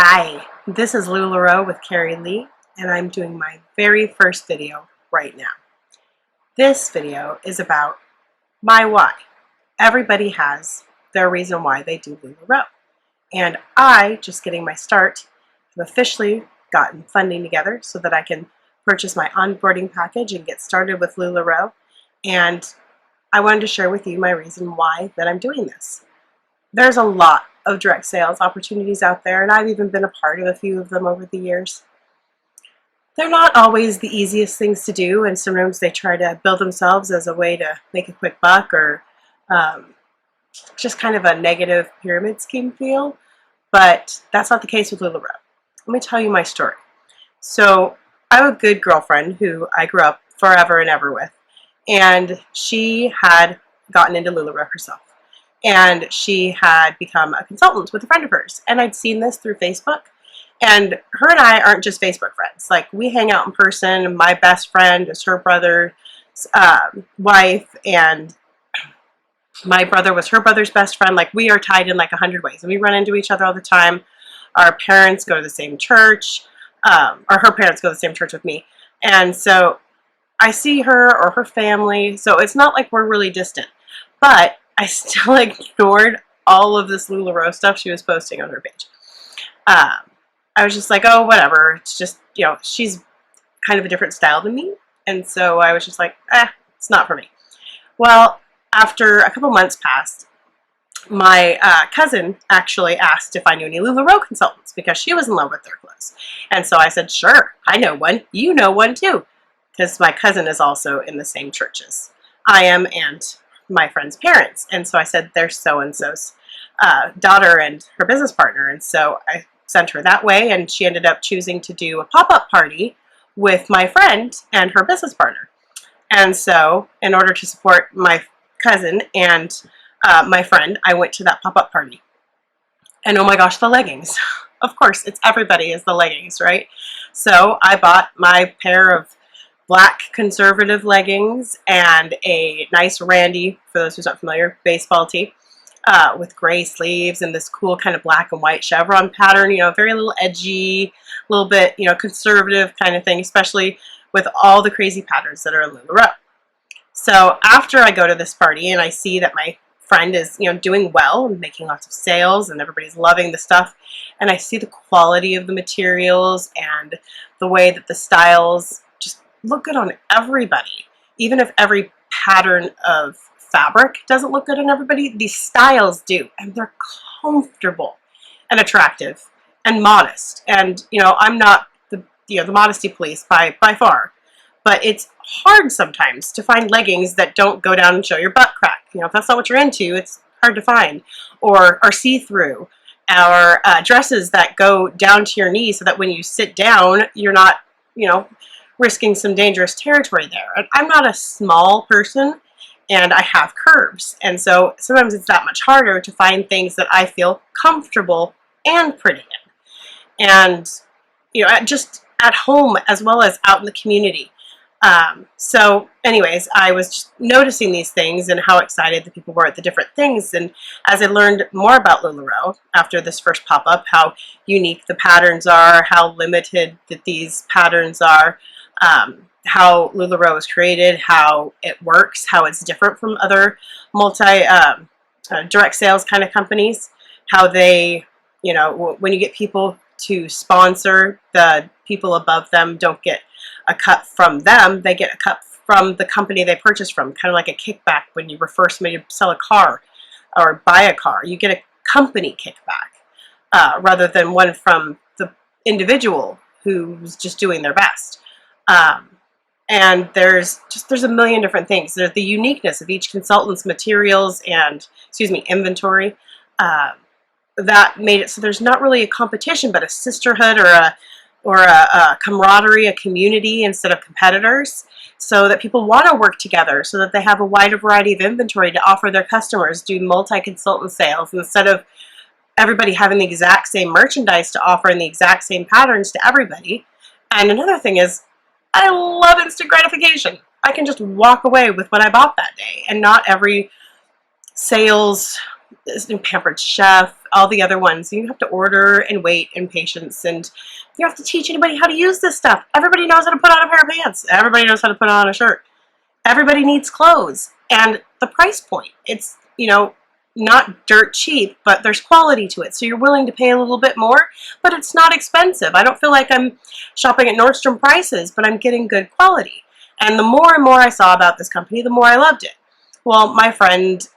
Hi, this is LuLaRoe with Carrie Lee, and I'm doing my very first video right now. This video is about my why. Everybody has their reason why they do LuLaRoe, and I, just getting my start, have officially gotten funding together so that I can purchase my onboarding package and get started with LuLaRoe, and I wanted to share with you my reason why that I'm doing this. There's a lot of direct sales opportunities out there, and I've even been a part of a few of them over the years. They're not always the easiest things to do, and sometimes they try to build themselves as a way to make a quick buck or just kind of a negative pyramid scheme feel, but that's not the case with LuLaRoe. Let me tell you my story. So I have a good girlfriend who I grew up forever and ever with, and she had gotten into LuLaRoe herself. And she had become a consultant with a friend of hers. And I'd seen this through Facebook. And her and I aren't just Facebook friends. Like, we hang out in person. My best friend is her brother's wife, and my brother was her brother's best friend. Like, we are tied in like 100 ways. And we run into each other all the time. Our parents go to the same church, or her parents go to the same church with me. And so I see her or her family. So it's not like we're really distant. But I still ignored all of this LuLaRoe stuff she was posting on her page. I was just like, oh, whatever. It's just, she's kind of a different style than me. And so I was just like, it's not for me. Well, after a couple months passed, my cousin actually asked if I knew any LuLaRoe consultants because she was in love with their clothes. And so I said, sure, I know one. You know one too. Because my cousin is also in the same churches I am, and my friend's parents. And so I said, there's so-and-so's daughter and her business partner. And so I sent her that way, and she ended up choosing to do a pop-up party with my friend and her business partner. And so in order to support my cousin and my friend, I went to that pop-up party. And oh my gosh, the leggings. Of course, it's everybody is the leggings, right? So I bought my pair of black conservative leggings and a nice randy, for those who's not familiar, baseball tee with gray sleeves and this cool kind of black and white chevron pattern, very little edgy, a little bit, conservative kind of thing, especially with all the crazy patterns that are in LuLaRoe. So after I go to this party and I see that my friend is, doing well and making lots of sales and everybody's loving the stuff, and I see the quality of the materials and the way that the styles look good on everybody. Even if every pattern of fabric doesn't look good on everybody, these styles do, and they're comfortable and attractive and modest. And I'm not the modesty police by far, but it's hard sometimes to find leggings that don't go down and show your butt crack. If that's not what you're into, it's hard to find, or are see-through, or dresses that go down to your knee so that when you sit down, you're not risking some dangerous territory there. And I'm not a small person, and I have curves. And so sometimes it's that much harder to find things that I feel comfortable and pretty in. And, just at home as well as out in the community. So anyways, I was just noticing these things and how excited the people were at the different things. And as I learned more about LuLaRoe after this first pop-up, how unique the patterns are, how limited that these patterns are, how LuLaRoe was created, how it works, how it's different from other direct sales kind of companies, how they, when you get people to sponsor, the people above them don't get a cut from them, they get a cut from the company they purchased from, kind of like a kickback when you refer somebody to sell a car or buy a car. You get a company kickback rather than one from the individual who's just doing their best. And there's a million different things. There's the uniqueness of each consultant's materials and, inventory, that made it so there's not really a competition, but a sisterhood or a camaraderie, a community instead of competitors, so that people want to work together, so that they have a wider variety of inventory to offer their customers, do multi-consultant sales instead of everybody having the exact same merchandise to offer and the exact same patterns to everybody. And another thing is, I love instant gratification. I can just walk away with what I bought that day, and not every sales Pampered Chef, all the other ones. You have to order and wait and patience, and you have to teach anybody how to use this stuff. Everybody knows how to put on a pair of pants. Everybody knows how to put on a shirt. Everybody needs clothes. And the price point, it's, not dirt cheap, but there's quality to it. So you're willing to pay a little bit more, but it's not expensive. I don't feel like I'm shopping at Nordstrom prices, but I'm getting good quality. And the more and more I saw about this company, the more I loved it. Well, my friend,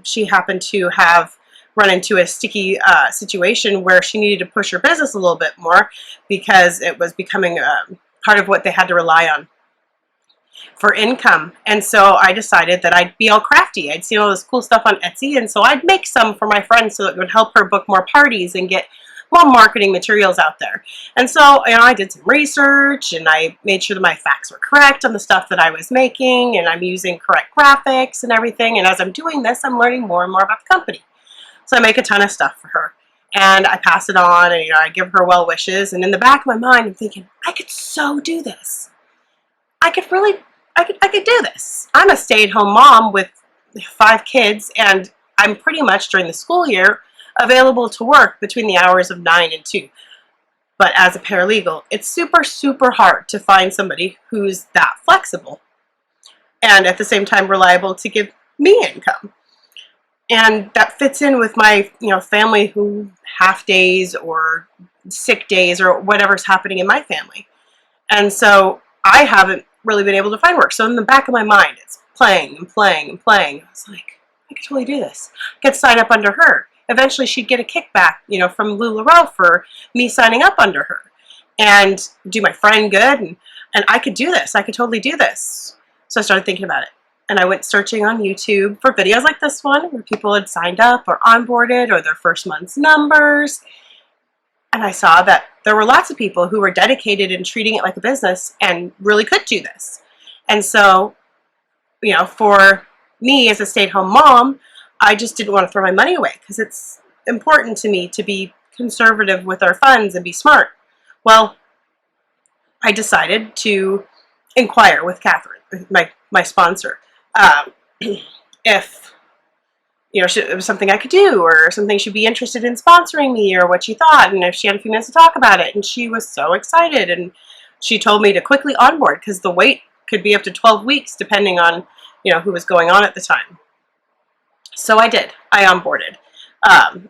she happened to have run into a sticky situation where she needed to push her business a little bit more because it was becoming part of what they had to rely on for income. And so I decided that I'd be all crafty. I'd seen all this cool stuff on Etsy, and so I'd make some for my friends so it would help her book more parties and get more marketing materials out there. And so, I did some research, and I made sure that my facts were correct on the stuff that I was making, and I'm using correct graphics and everything. And as I'm doing this, I'm learning more and more about the company. So I make a ton of stuff for her, and I pass it on, and I give her well wishes. And in the back of my mind, I'm thinking, I could so do this. I could do this. I'm a stay-at-home mom with 5 kids, and I'm pretty much during the school year available to work between the hours of 9 and 2. But as a paralegal, it's super, super hard to find somebody who's that flexible and at the same time reliable to give me income. And that fits in with my, family who half days or sick days or whatever's happening in my family. And so I haven't really been able to find work. So in the back of my mind, it's playing and playing and playing. I was like, I could totally do this. I could sign up under her. Eventually she'd get a kickback, from LuLaRoe for me signing up under her and do my friend good. And I could do this. I could totally do this. So I started thinking about it. And I went searching on YouTube for videos like this one where people had signed up or onboarded or their first month's numbers. And I saw that there were lots of people who were dedicated in treating it like a business and really could do this. And so, for me as a stay-at-home mom, I just didn't want to throw my money away because it's important to me to be conservative with our funds and be smart. Well, I decided to inquire with Catherine, my sponsor, if it was something I could do or something she'd be interested in sponsoring me or what she thought, and if she had a few minutes to talk about it. And she was so excited, and she told me to quickly onboard because the wait could be up to 12 weeks depending on who was going on at the time. So I did. I onboarded.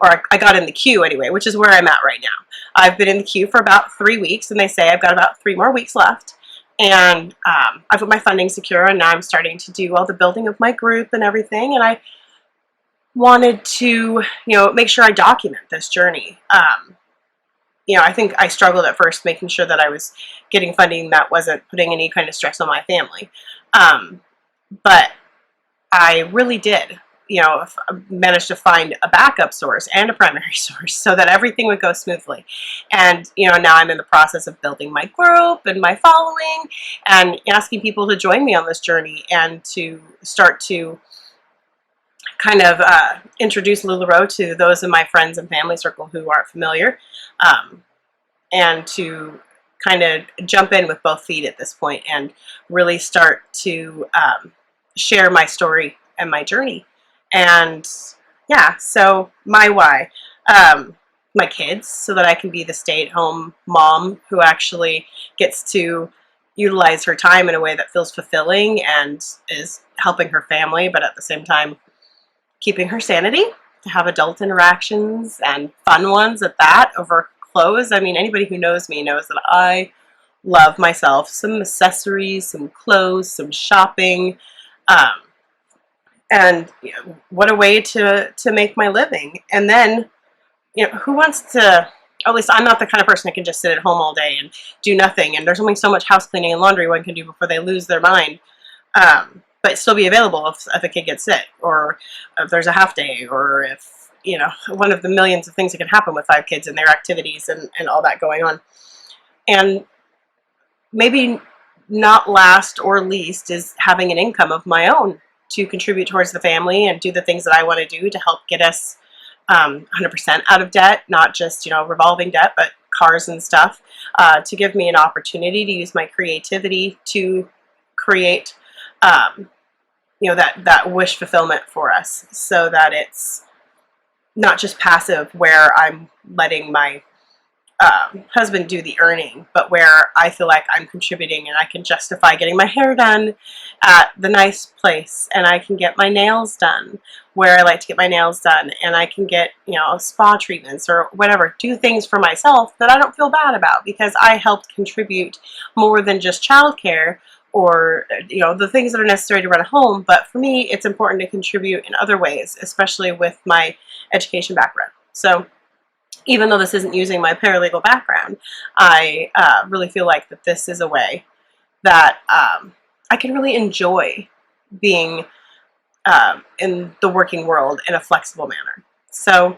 Or I got in the queue anyway, which is where I'm at right now. I've been in the queue for about 3 weeks, and they say I've got about 3 more weeks left. And I've got my funding secure, and now I'm starting to do all the building of my group and everything. And I wanted to, make sure I document this journey. I think I struggled at first making sure that I was getting funding that wasn't putting any kind of stress on my family. But I really did, managed to find a backup source and a primary source so that everything would go smoothly. And, now I'm in the process of building my group and my following and asking people to join me on this journey and to start to kind of introduce LuLaRoe to those in my friends and family circle who aren't familiar, and to kind of jump in with both feet at this point and really start to share my story and my journey. And yeah, so my why, my kids, so that I can be the stay-at-home mom who actually gets to utilize her time in a way that feels fulfilling and is helping her family, but at the same time keeping her sanity, to have adult interactions and fun ones at that over clothes. I mean, anybody who knows me knows that I love myself some accessories, some clothes, some shopping, and what a way to make my living. And then, who wants to, at least I'm not the kind of person that can just sit at home all day and do nothing. And there's only so much house cleaning and laundry one can do before they lose their mind. But still be available if a kid gets sick, or if there's a half day, or if, one of the millions of things that can happen with 5 kids and their activities and all that going on. And maybe not last or least is having an income of my own to contribute towards the family and do the things that I want to do to help get us 100% out of debt, not just, revolving debt, but cars and stuff, to give me an opportunity to use my creativity to create, that wish fulfillment for us, so that it's, not just passive where I'm letting my husband do the earning, but where I feel like I'm contributing and I can justify getting my hair done at the nice place, and I can get my nails done where I like to get my nails done, and I can get, spa treatments or whatever, do things for myself that I don't feel bad about because I helped contribute more than just childcare or the things that are necessary to run a home. But for me, it's important to contribute in other ways, especially with my education background. So even though this isn't using my paralegal background, I really feel like that this is a way that I can really enjoy being in the working world in a flexible manner. So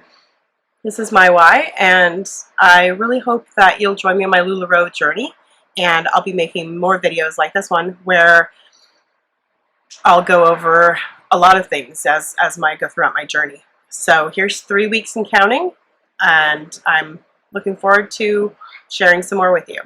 this is my why, and I really hope that you'll join me on my LuLaRoe journey, and I'll be making more videos like this one where I'll go over a lot of things as I go throughout my journey. So here's 3 weeks and counting, and I'm looking forward to sharing some more with you.